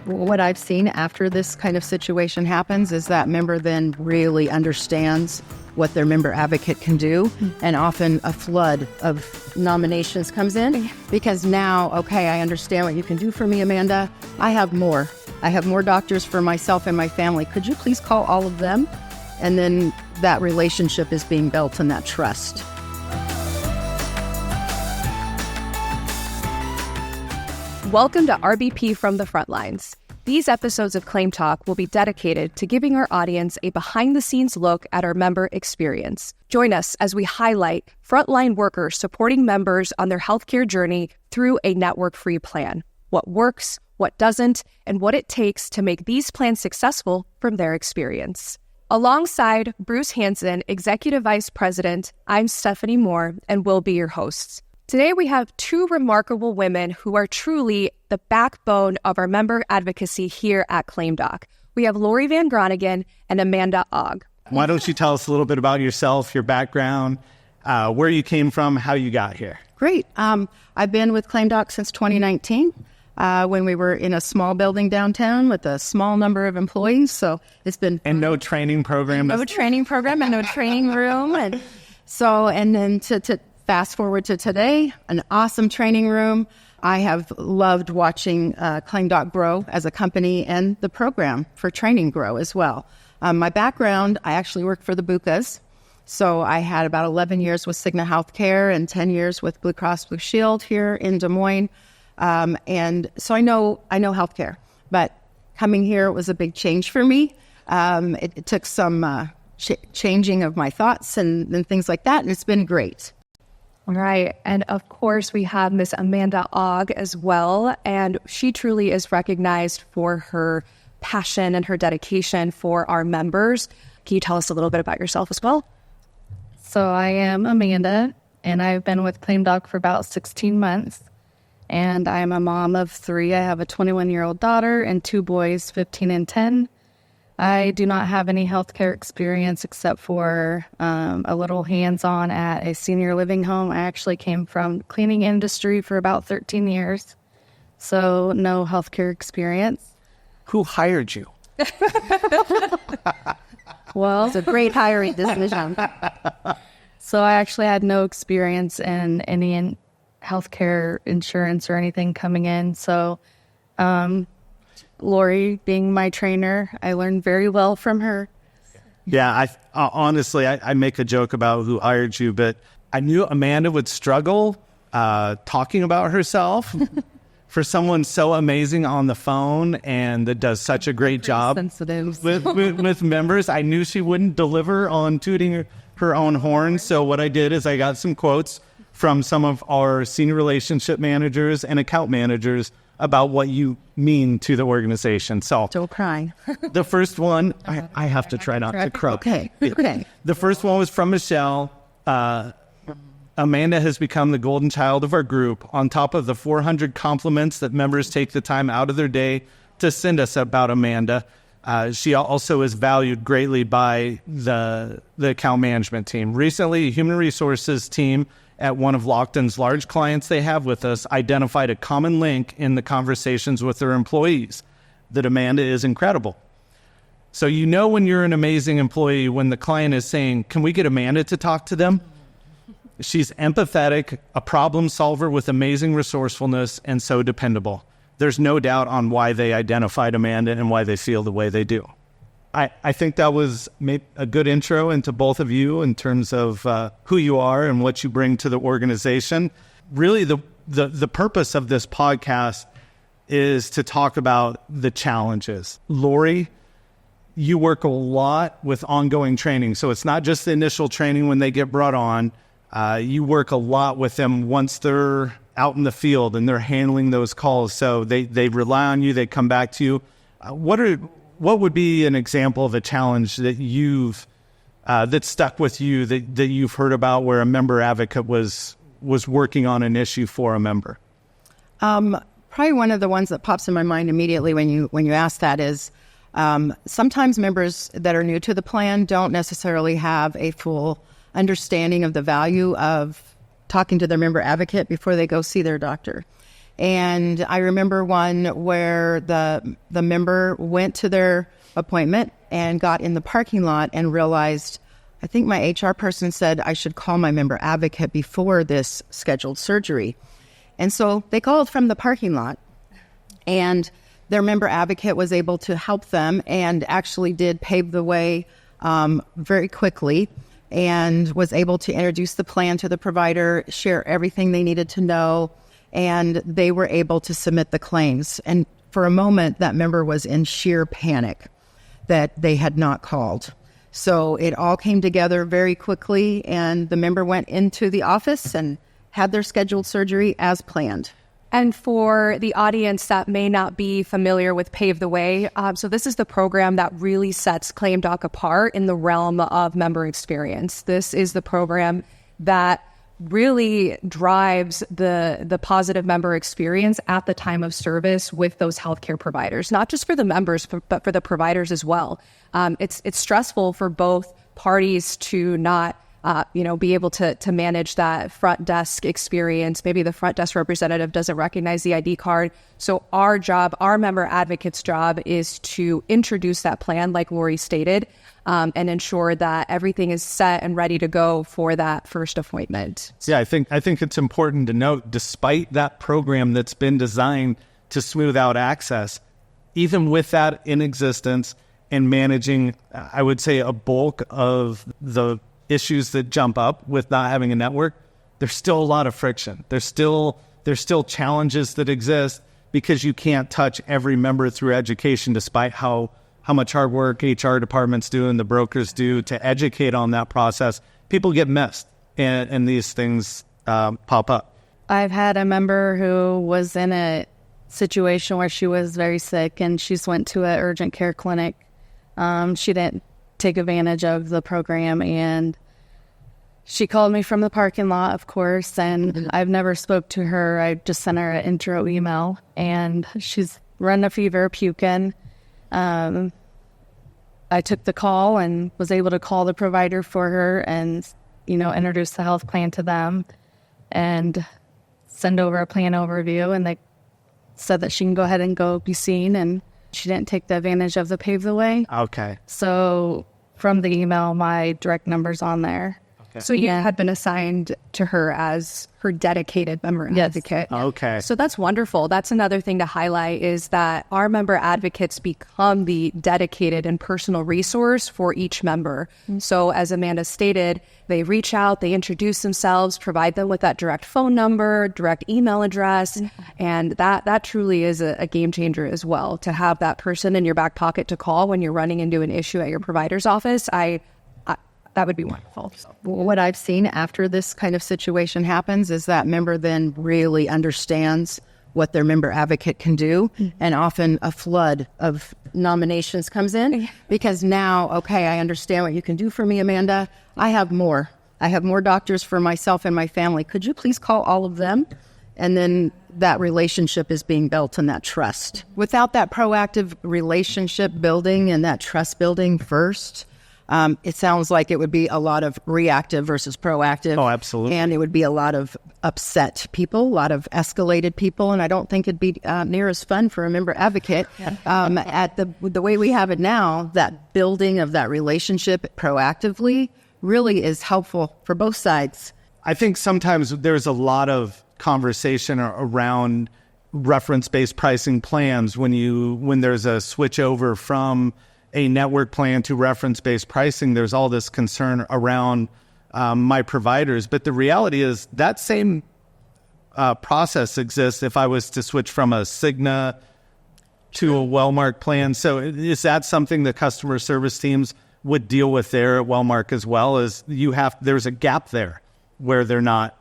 what I've seen after this kind of situation happens is that member then really understands what their member advocate can do. And often a flood of nominations comes in because now, okay, I understand what you can do for me, Amanda. I have more doctors for myself and my family. Could you please call all of them? And then that relationship is being built and that trust. Welcome to RBP from the Frontlines. These episodes of ClaimTalk will be dedicated to giving our audience a behind-the-scenes look at our member experience. Join us as we highlight frontline workers supporting members on their healthcare journey through a network-free plan. What works, what doesn't, and what it takes to make these plans successful from their experience. Alongside Bruce Hansen, Executive Vice President, I'm Stephanie Moore, and we'll be your hosts. Today, we have two remarkable women who are truly the backbone of our member advocacy here at ClaimTalk. We have Lori Van Groningen and Amanda Ogg. Why don't you tell us a little bit about yourself, your background, where you came from, how you got here? Great. I've been with ClaimTalk since 2019 when we were in a small building downtown with a small number of employees. So it's been... And no training program. No training program and no training room. And then to fast forward to today, an awesome training room. I have loved watching ClaimTalk grow as a company and the program for training grow as well. My background, I actually worked for the BUCAs. So I had about 11 years with Cigna Healthcare and 10 years with Blue Cross Blue Shield here in Des Moines. And so I know healthcare, but coming here was a big change for me. It took some changing of my thoughts and things like that, and it's been great. All right. And of course, we have Miss Amanda Ogg as well. And she truly is recognized for her passion and her dedication for our members. Can you tell us a little bit about yourself as well? So I am Amanda, and I've been with ClaimTalk for about 16 months. And I'm a mom of 3. I have a 21-year-old daughter and 2 boys, 15 and 10. I do not have any healthcare experience except for a little hands-on at a senior living home. I actually came from the cleaning industry for about 13 years, so no healthcare experience. Who hired you? Well, it's a great hiring decision. So I actually had no experience in any healthcare insurance or anything coming in, so... Lori being my trainer, I learned very well from her. Yeah, honestly, I make a joke about who hired you, but I knew Amanda would struggle talking about herself. For someone so amazing on the phone and that does such a great job with members, I knew she wouldn't deliver on tooting her own horn. So what I did is I got some quotes from some of our senior relationship managers and account managers about what you mean to the organization. So don't cry. The first one, I have to try not to cry. Okay. The first one was from Michelle. Amanda has become the golden child of our group, on top of the 400 compliments that members take the time out of their day to send us about Amanda. She also is valued greatly by the account management team. Recently, a human resources team at one of Lockton's large clients they have with us identified a common link in the conversations with their employees, that Amanda is incredible. So you know when you're an amazing employee when the client is saying, can we get Amanda to talk to them? She's empathetic, a problem solver with amazing resourcefulness, and so dependable. There's no doubt on why they identified Amanda and why they feel the way they do. I think that was a good intro into both of you in terms of who you are and what you bring to the organization. Really, the purpose of this podcast is to talk about the challenges. Lori, you work a lot with ongoing training. So it's not just the initial training when they get brought on. You work a lot with them once they're out in the field and they're handling those calls. So they rely on you. They come back to you. What would be an example of a challenge that you've that stuck with you that you've heard about where a member advocate was working on an issue for a member? Probably one of the ones that pops in my mind immediately when you ask that is sometimes members that are new to the plan don't necessarily have a full understanding of the value of talking to their member advocate before they go see their doctor. And I remember one where the member went to their appointment and got in the parking lot and realized, I think my HR person said I should call my member advocate before this scheduled surgery. And so they called from the parking lot, and their member advocate was able to help them and actually did pave the way very quickly, and was able to introduce the plan to the provider, share everything they needed to know, and they were able to submit the claims. And for a moment, that member was in sheer panic that they had not called. So it all came together very quickly, and the member went into the office and had their scheduled surgery as planned. And for the audience that may not be familiar with Pave the Way, so this is the program that really sets ClaimTalk apart in the realm of member experience. This is the program that really drives the positive member experience at the time of service with those healthcare providers, not just for the members, but for the providers as well. It's stressful for both parties to not be able to manage that front desk experience. Maybe the front desk representative doesn't recognize the ID card. So our job, our member advocate's job, is to introduce that plan, like Lori stated, and ensure that everything is set and ready to go for that first appointment. Yeah, I think it's important to note, despite that program that's been designed to smooth out access, even with that in existence and managing, I would say, a bulk of the issues that jump up with not having a network, there's still a lot of friction. There's still challenges that exist because you can't touch every member through education, despite how much hard work HR departments do and the brokers do to educate on that process. People get missed, and these things pop up. I've had a member who was in a situation where she was very sick, and she went to an urgent care clinic. She didn't take advantage of the program, and she called me from the parking lot, of course, and I've never spoke to her. I just sent her an intro email, and she's running a fever, puking. I took the call and was able to call the provider for her and, introduce the health plan to them and send over a plan overview. And they said that she can go ahead and go be seen, and she didn't take the advantage of the Pave the Way. Okay. So from the email, my direct number's on there. Okay. So you had been assigned to her as her dedicated member advocate. Okay. So that's wonderful. That's another thing to highlight, is that our member advocates become the dedicated and personal resource for each member. Mm-hmm. So as Amanda stated, they reach out, they introduce themselves, provide them with that direct phone number, direct email address. Mm-hmm. And that truly is a game changer as well, to have that person in your back pocket to call when you're running into an issue at your provider's office. That would be wonderful. What I've seen after this kind of situation happens is that member then really understands what their member advocate can do. Mm-hmm. And often a flood of nominations comes in because now, okay, I understand what you can do for me, Amanda. I have more doctors for myself and my family. Could you please call all of them? And then that relationship is being built and that trust. Without that proactive relationship building and that trust building first, it sounds like it would be a lot of reactive versus proactive. Oh, absolutely. And it would be a lot of upset people, a lot of escalated people. And I don't think it'd be near as fun for a member advocate. At the way we have it now, that building of that relationship proactively really is helpful for both sides. I think sometimes there's a lot of conversation around reference-based pricing plans when there's a switch over from a network plan to reference-based pricing. There's all this concern around my providers. But the reality is that same process exists if I was to switch from a Cigna to a Wellmark plan. So is that something the customer service teams would deal with there at Wellmark as well? As there's a gap there where they're not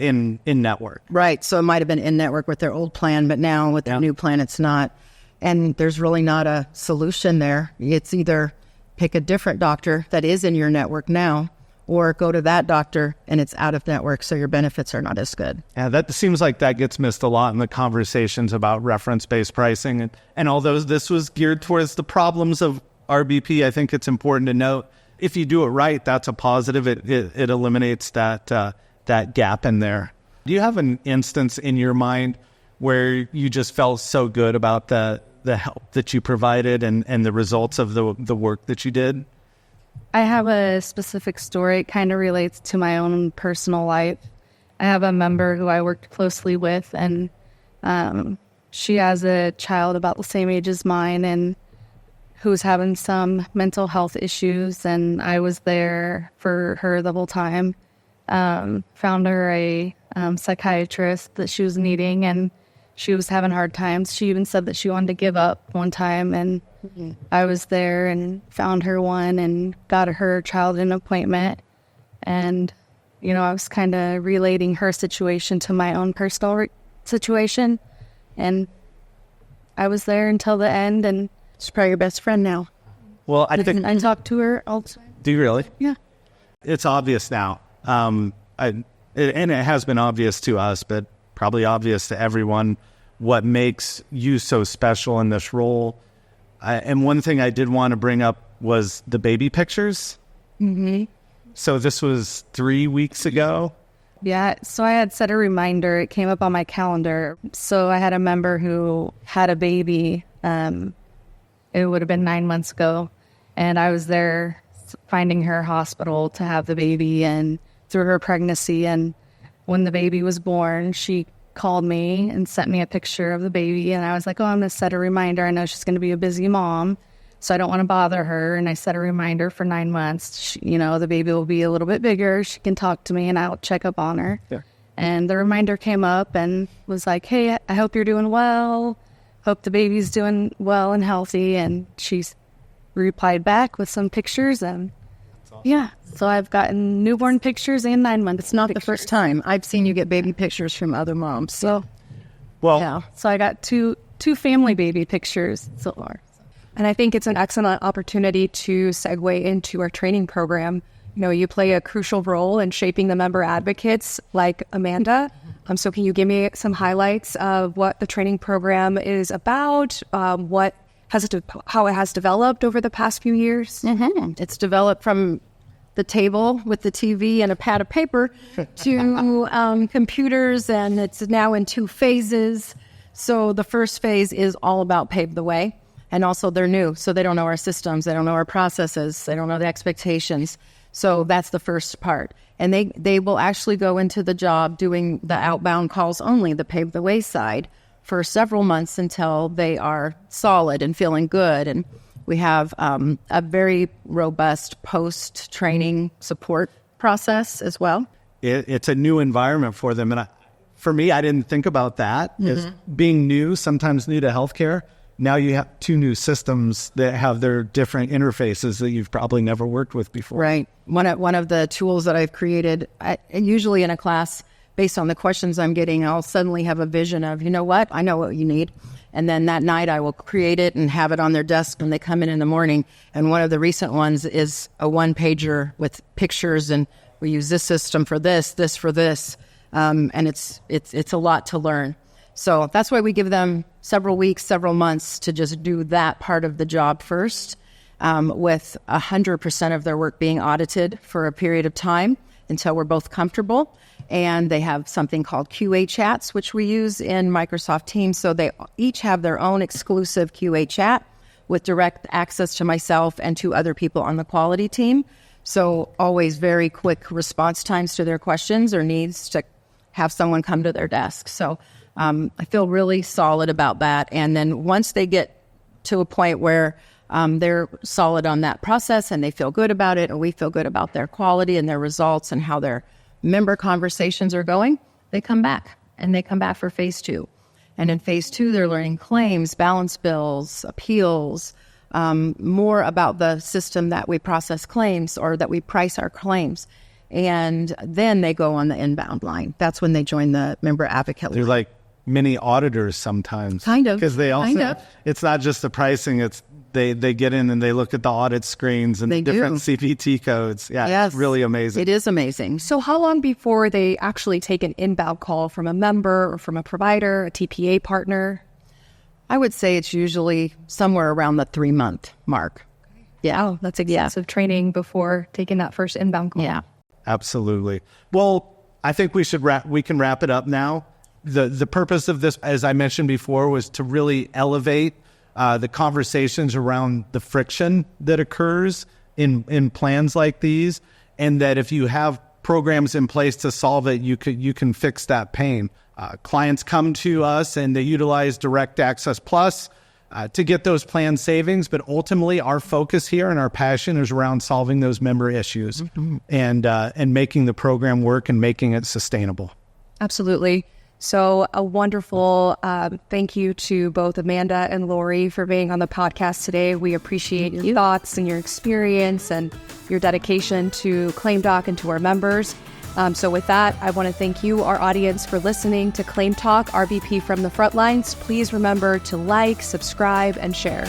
in network. Right. So it might have been in network with their old plan, but now with their new plan, it's not. And there's really not a solution there. It's either pick a different doctor that is in your network now, or go to that doctor and it's out of network, so your benefits are not as good. Yeah, that seems like that gets missed a lot in the conversations about reference-based pricing. And although this was geared towards the problems of RBP, I think it's important to note, if you do it right, that's a positive. It eliminates that gap in there. Do you have an instance in your mind where you just felt so good about the help that you provided and the results of the work that you did? I have a specific story. It kind of relates to my own personal life. I have a member who I worked closely with, and she has a child about the same age as mine and who's having some mental health issues, and I was there for her the whole time. Found her a psychiatrist that she was needing, and she was having hard times. She even said that she wanted to give up one time, and I was there and found her one and got her child an appointment. And, I was kind of relating her situation to my own personal situation. And I was there until the end, and she's probably your best friend now. Well, I think I talk to her all the time. Do you really? Yeah. It's obvious now. And it has been obvious to us, but probably obvious to everyone, what makes you so special in this role. And one thing I did want to bring up was the baby pictures. Mm-hmm. So this was 3 weeks ago. Yeah, so I had set a reminder. It came up on my calendar. So I had a member who had a baby. It would have been 9 months ago. And I was there finding her hospital to have the baby and through her pregnancy. And when the baby was born, she called me and sent me a picture of the baby. And I was like, I'm going to set a reminder. I know she's going to be a busy mom, so I don't want to bother her. And I set a reminder for 9 months. The baby will be a little bit bigger. She can talk to me and I'll check up on her. Yeah. And the reminder came up and was like, hey, I hope you're doing well. Hope the baby's doing well and healthy. And she's replied back with some pictures. And yeah, so I've gotten newborn pictures and 9 months. It's not the first time. I've seen you get baby pictures from other moms. So, well, yeah. So I got two family baby pictures so far. And I think it's an excellent opportunity to segue into our training program. You play a crucial role in shaping the member advocates like Amanda. So can you give me some highlights of what the training program is about, how it has developed over the past few years? Mm-hmm. It's developed from the table with the TV and a pad of paper to computers, and it's now in 2 phases. So the first phase is all about pave the way. And also they're new, so they don't know our systems, they don't know our processes, they don't know the expectations. So that's the first part. And they will actually go into the job doing the outbound calls only, the pave the way side, for several months until they are solid and feeling good. And we have a very robust post-training support process as well. It's a new environment for them. And for me, I didn't think about that. As being new, sometimes new to healthcare. Now you have 2 new systems that have their different interfaces that you've probably never worked with before. Right. One of the tools that I've created, usually in a class, based on the questions I'm getting, I'll suddenly have a vision of, what? I know what you need. And then that night I will create it and have it on their desk when they come in the morning. And one of the recent ones is a 1-pager with pictures, and we use this system for this for this. And it's a lot to learn. So that's why we give them several weeks, several months to just do that part of the job first, with 100% of their work being audited for a period of time until we're both comfortable. And they have something called QA chats, which we use in Microsoft Teams. So they each have their own exclusive QA chat with direct access to myself and to other people on the quality team. So always very quick response times to their questions or needs to have someone come to their desk. So I feel really solid about that. And then once they get to a point where they're solid on that process and they feel good about it, and we feel good about their quality and their results and how their member conversations are going, they come back. And they come back for phase 2. And in phase 2, they're learning claims, balance bills, appeals, more about the system that we process claims or that we price our claims. And then they go on the inbound line. That's when they join the member advocate line. They're like mini auditors sometimes. Kind of. Because they also, it's not just the pricing, it's they get in and they look at the audit screens and different CPT codes. Yeah, yes. It's really amazing. It is amazing. So how long before they actually take an inbound call from a member or from a provider, a TPA partner? I would say it's usually somewhere around the 3-month mark. Yeah. Oh, that's extensive training before taking that first inbound call. Yeah. Absolutely. Well, I think we can wrap it up now. The purpose of this, as I mentioned before, was to really elevate the conversations around the friction that occurs in plans like these, and that if you have programs in place to solve it, you can fix that pain. Clients come to us and they utilize Direct Access Plus to get those plan savings, but ultimately our focus here and our passion is around solving those member issues and making the program work and making it sustainable. Absolutely. So a wonderful thank you to both Amanda and Lori for being on the podcast today. We appreciate your thoughts and your experience and your dedication to ClaimTalk and to our members. So with that, I want to thank you, our audience, for listening to ClaimTalk, RBP from the Frontlines. Please remember to like, subscribe, and share.